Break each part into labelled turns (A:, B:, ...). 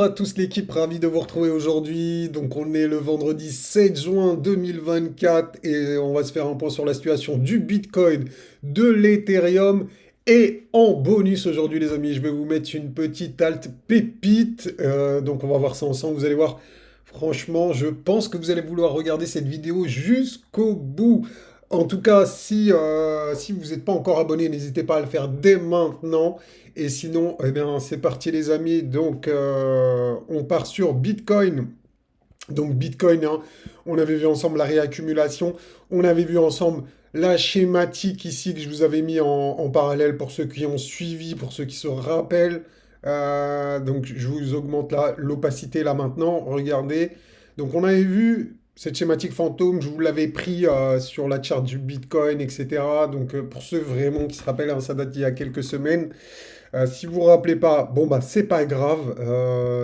A: Bonjour à tous l'équipe, ravi de vous retrouver aujourd'hui. Donc on est le vendredi 7 juin 2024 et on va se faire un point sur la situation du Bitcoin, de l'Ethereum et en bonus aujourd'hui les amis, je vais vous mettre une petite alt pépite. Donc on va voir ça ensemble, vous allez voir. Franchement, je pense que vous allez vouloir regarder cette vidéo jusqu'au bout. En tout cas, si vous n'êtes pas encore abonné, n'hésitez pas à le faire dès maintenant. Et sinon, eh bien, c'est parti les amis. Donc, on part sur Bitcoin. Donc, Bitcoin, hein, on avait vu ensemble la réaccumulation. On avait vu ensemble la schématique ici que je vous avais mis en parallèle pour ceux qui ont suivi, pour ceux qui se rappellent. Donc, je vous augmente l'opacité là maintenant. Regardez. Donc, on avait vu cette schématique fantôme. Je vous l'avais pris sur la charte du Bitcoin, etc. Donc, pour ceux vraiment qui se rappellent, hein, ça date d'il y a quelques semaines. Si vous vous rappelez pas, bon bah c'est pas grave,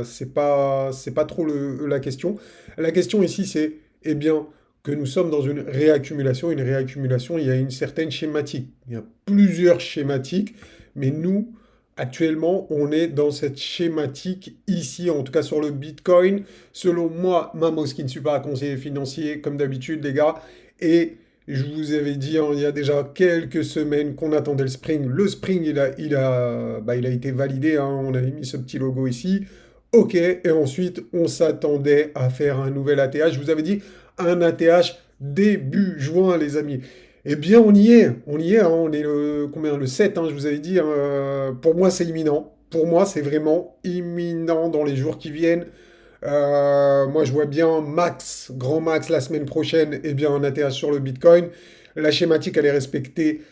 A: c'est pas trop la question. La question ici c'est, eh bien, que nous sommes dans une réaccumulation. Une réaccumulation, il y a une certaine schématique. Il y a plusieurs schématiques, mais nous, actuellement, on est dans cette schématique ici, en tout cas sur le Bitcoin. Selon moi, Mamos, qui ne suis pas un conseiller financier, comme d'habitude, les gars, et je vous avais dit hein, il y a déjà quelques semaines qu'on attendait le Spring. Le Spring, il a été validé. Hein, on avait mis ce petit logo ici. OK. Et ensuite, on s'attendait à faire un nouvel ATH. Je vous avais dit un ATH début juin, les amis. Eh bien, on y est. On y est. Hein, on est le 7, hein, je vous avais dit. Hein, pour moi, c'est imminent. Pour moi, c'est vraiment imminent dans les jours qui viennent. Moi, je vois bien max, grand max la semaine prochaine, et bien un ATH sur le Bitcoin. La schématique, elle est respectée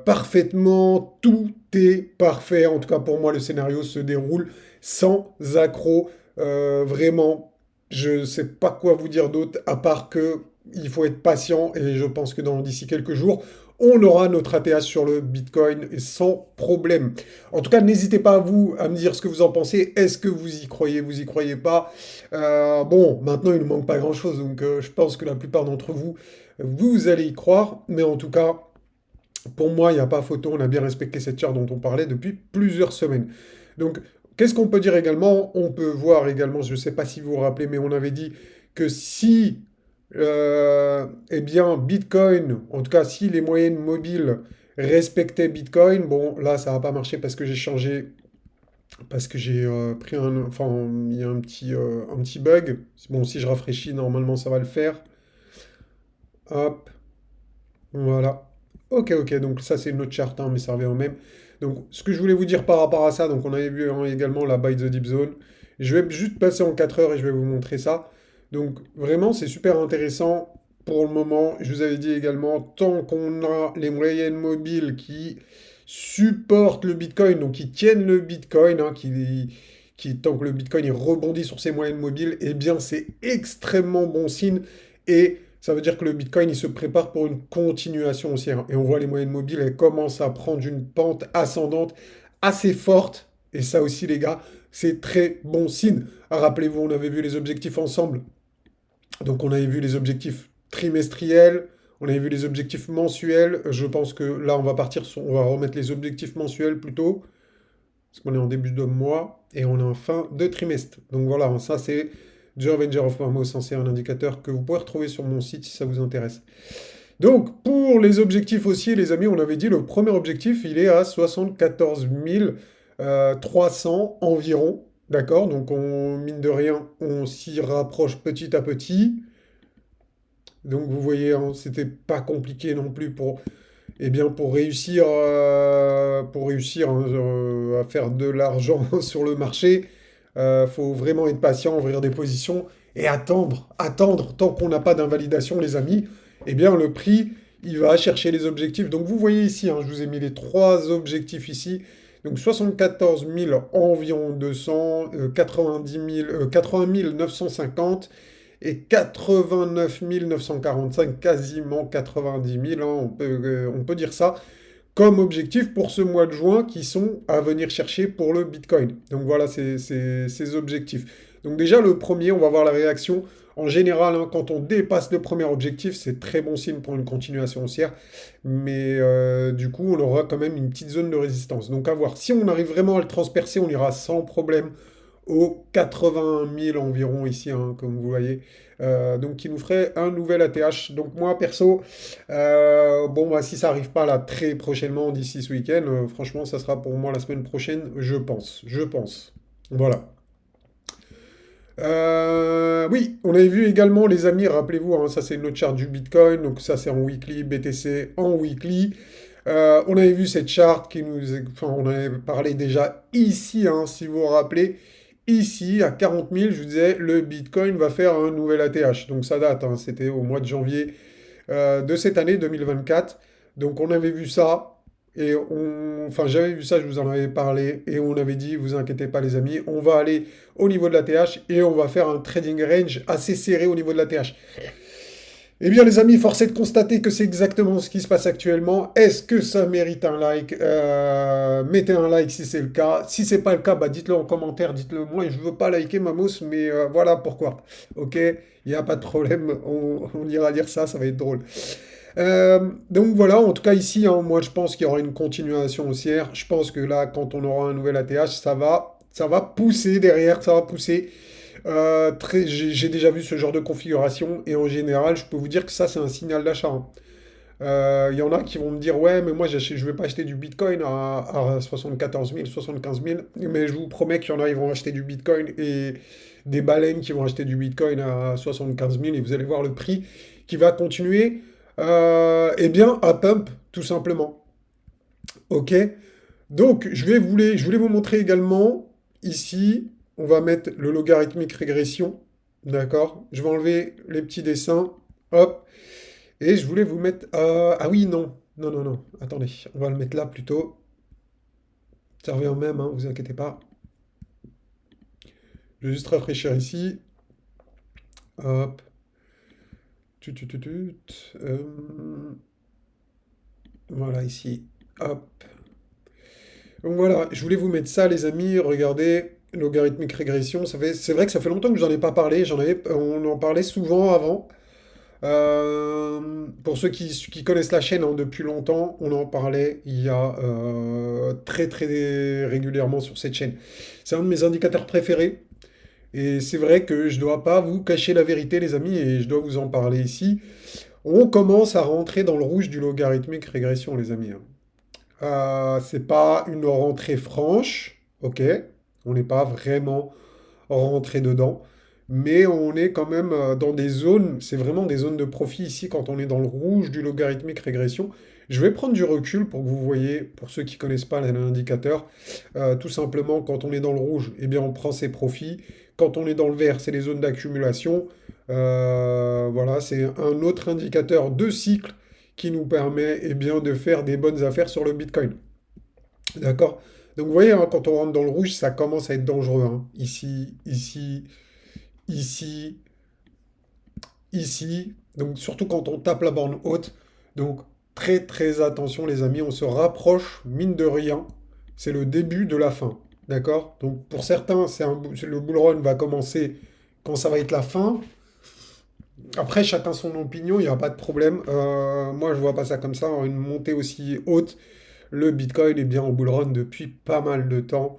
A: parfaitement. Tout est parfait. En tout cas, pour moi, le scénario se déroule sans accroc. Vraiment, je ne sais pas quoi vous dire d'autre, à part que il faut être patient, et je pense que d'ici quelques jours, on aura notre ATH sur le Bitcoin sans problème. En tout cas, n'hésitez pas à me dire ce que vous en pensez. Est-ce que vous y croyez pas? Bon, maintenant, il ne manque pas grand-chose, donc je pense que la plupart d'entre vous, vous allez y croire. Mais en tout cas, pour moi, il n'y a pas photo. On a bien respecté cette charte dont on parlait depuis plusieurs semaines. Donc, qu'est-ce qu'on peut dire également? On peut voir également, je ne sais pas si vous vous rappelez, mais on avait dit que si, eh bien, Bitcoin, en tout cas, si les moyennes mobiles respectaient Bitcoin, bon, là, ça va pas marcher parce que j'ai changé, parce que j'ai pris enfin, il y a un petit bug. Bon, si je rafraîchis, normalement, ça va le faire. Hop. Voilà. Ok, ok, donc ça c'est une autre charte, hein, mais ça revient au même. Donc ce que je voulais vous dire par rapport à ça, donc on avait vu hein, également la Buy the Deep Zone. Je vais juste passer en 4 heures et je vais vous montrer ça. Donc vraiment c'est super intéressant pour le moment. Je vous avais dit également, tant qu'on a les moyennes mobiles qui supportent le Bitcoin, donc qui tiennent le Bitcoin, hein, tant que le Bitcoin il rebondit sur ses moyennes mobiles, eh bien c'est extrêmement bon signe. Et ça veut dire que le Bitcoin, il se prépare pour une continuation haussière. Et on voit les moyennes mobiles, elles commencent à prendre une pente ascendante assez forte. Et ça aussi, les gars, c'est très bon signe. Rappelez-vous, on avait vu les objectifs ensemble. Donc, on avait vu les objectifs trimestriels, on avait vu les objectifs mensuels. Je pense que là, on va remettre les objectifs mensuels plutôt. Parce qu'on est en début de mois et on est en fin de trimestre. Donc voilà, ça c'est The Avenger of Mamos, hein, c'est un indicateur que vous pouvez retrouver sur mon site si ça vous intéresse. Donc pour les objectifs aussi, les amis, on avait dit le premier objectif, il est à 74 300 environ. D'accord? Donc mine de rien, on s'y rapproche petit à petit. Donc vous voyez, hein, c'était pas compliqué non plus eh bien, pour réussir hein, à faire de l'argent sur le marché, faut vraiment être patient, ouvrir des positions et attendre tant qu'on n'a pas d'invalidation, les amis. Eh bien, le prix, il va chercher les objectifs. Donc, vous voyez ici, hein, je vous ai mis les trois objectifs ici. Donc, 74 000 environ 200, 80 950 et 89 945, quasiment 90 000, hein, on peut dire ça, comme objectif pour ce mois de juin qui sont à venir chercher pour le Bitcoin. Donc voilà ces objectifs. Donc déjà le premier, on va voir la réaction. En général, hein, quand on dépasse le premier objectif, c'est très bon signe pour une continuation haussière. Mais du coup, on aura quand même une petite zone de résistance. Donc à voir. Si on arrive vraiment à le transpercer, on ira sans problème aux 80 000 environ ici, hein, comme vous voyez. Donc qui nous ferait un nouvel ATH. Donc moi perso, bon bah si ça arrive pas là très prochainement d'ici ce week-end, franchement ça sera pour moi la semaine prochaine, je pense. Je pense. Voilà. Oui, on avait vu également les amis, rappelez-vous, hein, ça c'est une autre charte du Bitcoin, donc ça c'est en weekly, BTC en weekly. On avait vu cette charte enfin on en avait parlé déjà ici, hein, si vous vous rappelez, ici à 40 000, je vous disais, le Bitcoin va faire un nouvel ATH. Donc ça date, hein, c'était au mois de janvier de cette année 2024. Donc on avait vu ça. Enfin, j'avais vu ça, je vous en avais parlé, et on avait dit, vous inquiétez pas les amis, on va aller au niveau de la TH et on va faire un trading range assez serré au niveau de la TH. Eh bien les amis, force est de constater que c'est exactement ce qui se passe actuellement. Est-ce que ça mérite un like? Mettez un like si c'est le cas. Si c'est pas le cas, bah dites-le en commentaire, dites-le moi. Je veux pas liker ma mousse, mais voilà pourquoi. Ok, il n'y a pas de problème, on ira lire ça, ça va être drôle. Donc voilà, en tout cas ici, hein, moi je pense qu'il y aura une continuation haussière. Je pense que là, quand on aura un nouvel ATH, ça va pousser derrière, ça va pousser. J'ai déjà vu ce genre de configuration et en général, je peux vous dire que ça, c'est un signal d'achat, hein. Il y en a qui vont me dire, ouais, mais moi, je ne vais pas acheter du Bitcoin à 74 000, 75 000, mais je vous promets qu'il y en a, ils vont acheter du Bitcoin et des baleines qui vont acheter du Bitcoin à 75 000 et vous allez voir le prix qui va continuer, eh bien, à pump, tout simplement. Ok? Donc, je voulais vous montrer également, ici, on va mettre le logarithmique régression, d'accord? Je vais enlever les petits dessins, hop, et je voulais vous mettre... ah oui, non, non, non, non, attendez, on va le mettre là plutôt. Ça revient au même, hein, vous inquiétez pas. Je vais juste rafraîchir ici, hop, tut, voilà, ici, hop. Donc voilà, je voulais vous mettre ça, les amis. Regardez, logarithmique régression. C'est vrai que ça fait longtemps que je n'en ai pas parlé. On en parlait souvent avant. Pour ceux qui connaissent la chaîne, hein, depuis longtemps, on en parlait il y a très très régulièrement sur cette chaîne. C'est un de mes indicateurs préférés. Et c'est vrai que je ne dois pas vous cacher la vérité, les amis, et je dois vous en parler ici. On commence à rentrer dans le rouge du logarithmique régression, les amis, hein. C'est pas une rentrée franche, ok? On n'est pas vraiment rentré dedans, mais on est quand même dans des zones, c'est vraiment des zones de profit ici quand on est dans le rouge du logarithmique régression. Je vais prendre du recul pour que vous voyez, pour ceux qui connaissent pas l'indicateur, tout simplement quand on est dans le rouge, eh bien on prend ses profits. Quand on est dans le vert, c'est les zones d'accumulation. Voilà, c'est un autre indicateur de cycle qui nous permet eh bien, de faire des bonnes affaires sur le Bitcoin. D'accord? Donc vous voyez, hein, quand on rentre dans le rouge, ça commence à être dangereux, hein. Ici, ici, ici, ici. Donc surtout quand on tape la borne haute. Donc très très attention les amis, on se rapproche, mine de rien. C'est le début de la fin. D'accord? Donc pour certains, le bull run va commencer quand ça va être la fin. Après, chacun son opinion, il n'y a pas de problème. Moi, je vois pas ça comme ça, hein. Une montée aussi haute, le Bitcoin est bien en bull run depuis pas mal de temps.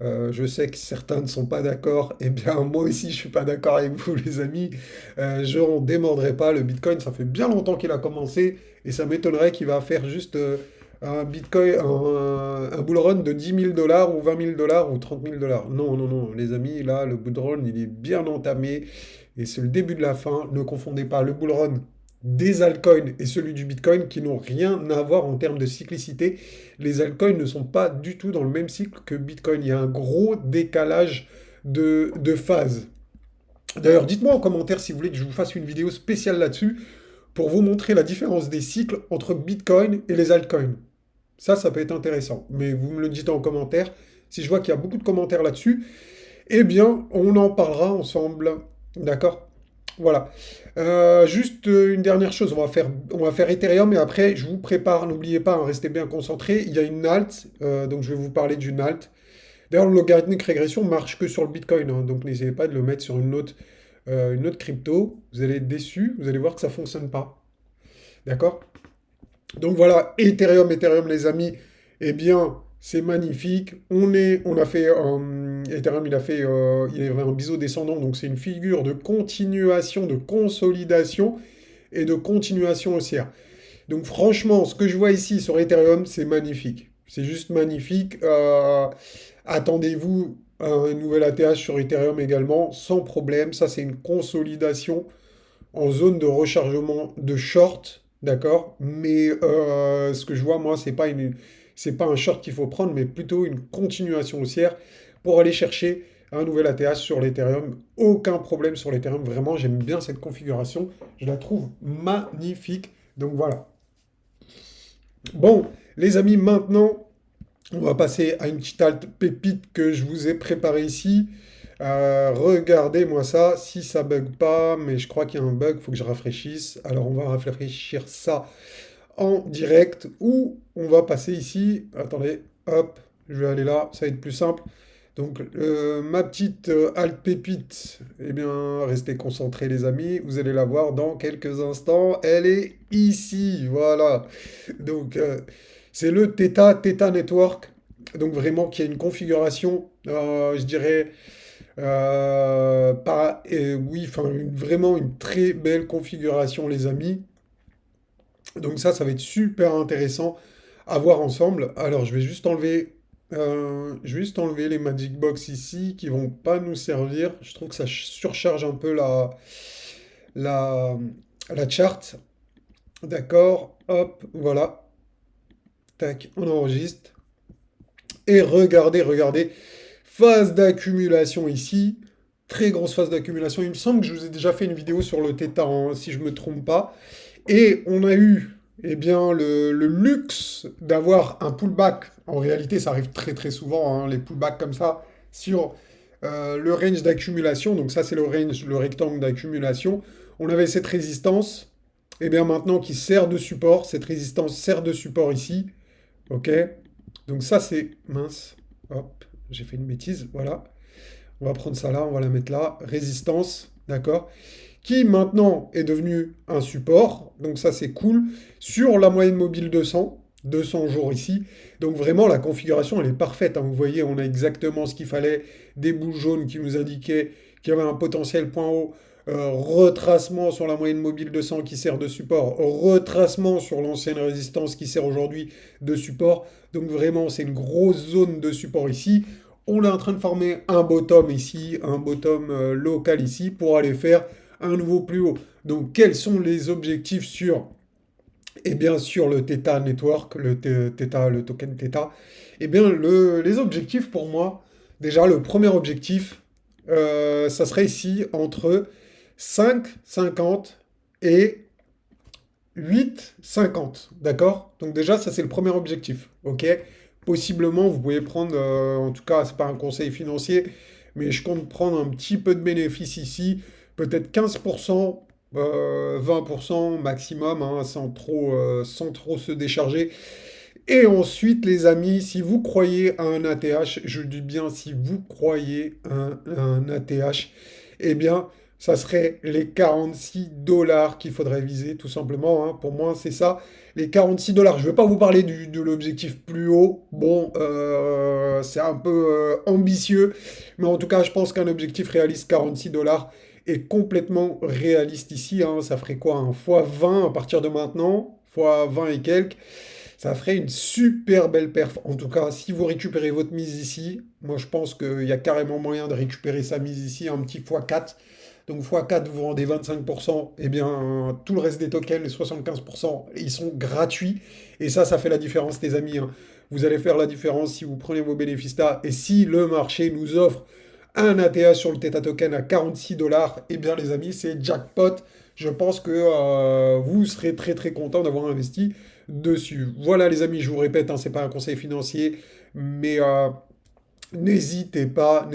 A: Je sais que certains ne sont pas d'accord. Eh bien, moi aussi, je suis pas d'accord avec vous, les amis. Je n'en démordrai pas. Le Bitcoin, ça fait bien longtemps qu'il a commencé et ça m'étonnerait qu'il va faire juste un Bitcoin, un bull run de 10 000 $ ou 20 000 $ ou 30 000 $. Non, non, non, les amis, là, le bull run, il est bien entamé et c'est le début de la fin. Ne confondez pas le bull run des altcoins et celui du Bitcoin qui n'ont rien à voir en termes de cyclicité. Les altcoins ne sont pas du tout dans le même cycle que Bitcoin. Il y a un gros décalage de phase. D'ailleurs, dites-moi en commentaire si vous voulez que je vous fasse une vidéo spéciale là-dessus pour vous montrer la différence des cycles entre Bitcoin et les altcoins. Ça peut être intéressant. Mais vous me le dites en commentaire. Si je vois qu'il y a beaucoup de commentaires là-dessus, eh bien, on en parlera ensemble. D'accord? Voilà. Juste une dernière chose, on va faire Ethereum et après, je vous prépare, n'oubliez pas, hein, restez bien concentrés. Il y a une alt, donc je vais vous parler d'une alt. D'ailleurs, le logarithmique régression marche que sur le Bitcoin, hein, donc n'essayez pas de le mettre sur une autre crypto. Vous allez être déçus, vous allez voir que ça ne fonctionne pas. D'accord? Donc voilà, Ethereum, les amis, eh bien, C'est magnifique. On a fait, Ethereum, il avait un biseau descendant, donc c'est une figure de continuation, de consolidation et de continuation haussière. Donc franchement, ce que je vois ici sur Ethereum, c'est magnifique. C'est juste magnifique. Attendez-vous à un nouvel ATH sur Ethereum également, sans problème. Ça, c'est une consolidation en zone de rechargement de short, d'accord? Mais ce que je vois, moi, c'est pas un short qu'il faut prendre, mais plutôt une continuation haussière pour aller chercher un nouvel ATH sur l'Ethereum. Aucun problème sur l'Ethereum, vraiment, j'aime bien cette configuration. Je la trouve magnifique. Donc voilà. Bon, les amis, maintenant, on va passer à une petite halte pépite que je vous ai préparée ici. Regardez-moi ça, si ça bug pas, mais je crois qu'il y a un bug, il faut que je rafraîchisse. Alors on va rafraîchir ça en direct ou on va passer ici. Attendez, hop, je vais aller là, ça va être plus simple. Donc ma petite halte pépite, eh bien restez concentrés les amis, vous allez la voir dans quelques instants. Elle est ici, voilà. Donc c'est le Theta Network. Donc vraiment qui a une configuration, je dirais, oui, enfin vraiment une très belle configuration les amis. Donc ça va être super intéressant à voir ensemble. Alors je vais juste enlever les Magic Box ici qui vont pas nous servir. Je trouve que ça surcharge un peu la, la charte. D'accord, hop, voilà. Tac, on enregistre. Et regardez, phase d'accumulation ici. Très grosse phase d'accumulation. Il me semble que je vous ai déjà fait une vidéo sur le Theta, hein, si je ne me trompe pas. Et on a eu eh bien, le luxe d'avoir un pullback. En réalité, ça arrive très très souvent, hein, les pullbacks comme ça, sur le range d'accumulation. Donc ça, c'est le range, le rectangle d'accumulation. On avait cette résistance, et bien maintenant qui sert de support. Cette résistance sert de support ici. OK? Donc ça, c'est... Mince. Hop, j'ai fait une bêtise. Voilà. On va prendre ça là, on va la mettre là. Résistance, d'accord? Qui maintenant est devenu un support. Donc ça, c'est cool. Sur la moyenne mobile 200 jours ici. Donc vraiment, la configuration, elle est parfaite, hein. Vous voyez, on a exactement ce qu'il fallait. Des boules jaunes qui nous indiquaient qu'il y avait un potentiel point haut. Retracement sur la moyenne mobile 200 qui sert de support, retracement sur l'ancienne résistance qui sert aujourd'hui de support. Donc vraiment, c'est une grosse zone de support ici. On est en train de former un bottom ici, un bottom local ici, pour aller faire un nouveau plus haut. Donc quels sont les objectifs sur, eh bien, sur le Theta Network, le token Theta? Eh bien, les objectifs pour moi, déjà le premier objectif, ça serait ici entre 5,50 et 8,50. D'accord? Donc déjà, ça c'est le premier objectif. OK? Possiblement, vous pouvez prendre, en tout cas, c'est pas un conseil financier, mais je compte prendre un petit peu de bénéfice ici, peut-être 15%, 20% maximum, hein, sans trop se décharger. Et ensuite, les amis, si vous croyez à un ATH, je dis bien si vous croyez à un ATH, eh bien, ça serait les 46 dollars qu'il faudrait viser, tout simplement, hein. Pour moi, c'est ça, les 46 dollars. Je ne vais pas vous parler de l'objectif plus haut. Bon, c'est un peu ambitieux, mais en tout cas, je pense qu'un objectif réaliste 46 dollars est complètement réaliste ici, hein. Ça ferait quoi? Un fois 20 à partir de maintenant, fois 20 et quelques. Ça ferait une super belle perf. En tout cas, si vous récupérez votre mise ici, moi je pense qu'il y a carrément moyen de récupérer sa mise ici, un petit x4. Donc x4, vous rendez 25%, et bien tout le reste des tokens, les 75%, ils sont gratuits. Et ça fait la différence, les amis, hein. Vous allez faire la différence si vous prenez vos bénéfices là. Et si le marché nous offre un ATH sur le Theta Token à 46 dollars, eh bien les amis, c'est jackpot. Je pense que vous serez très très content d'avoir investi dessus. Voilà les amis, je vous répète, hein, c'est pas un conseil financier, mais n'hésitez pas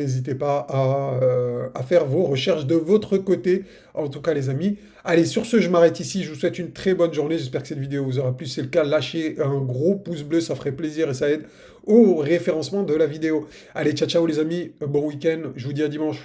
A: à faire vos recherches de votre côté. En tout cas les amis, allez sur ce, je m'arrête ici, je vous souhaite une très bonne journée, j'espère que cette vidéo vous aura plu, si c'est le cas, lâchez un gros pouce bleu, ça ferait plaisir et ça aide au référencement de la vidéo. Allez, ciao ciao les amis, bon week-end, je vous dis à dimanche.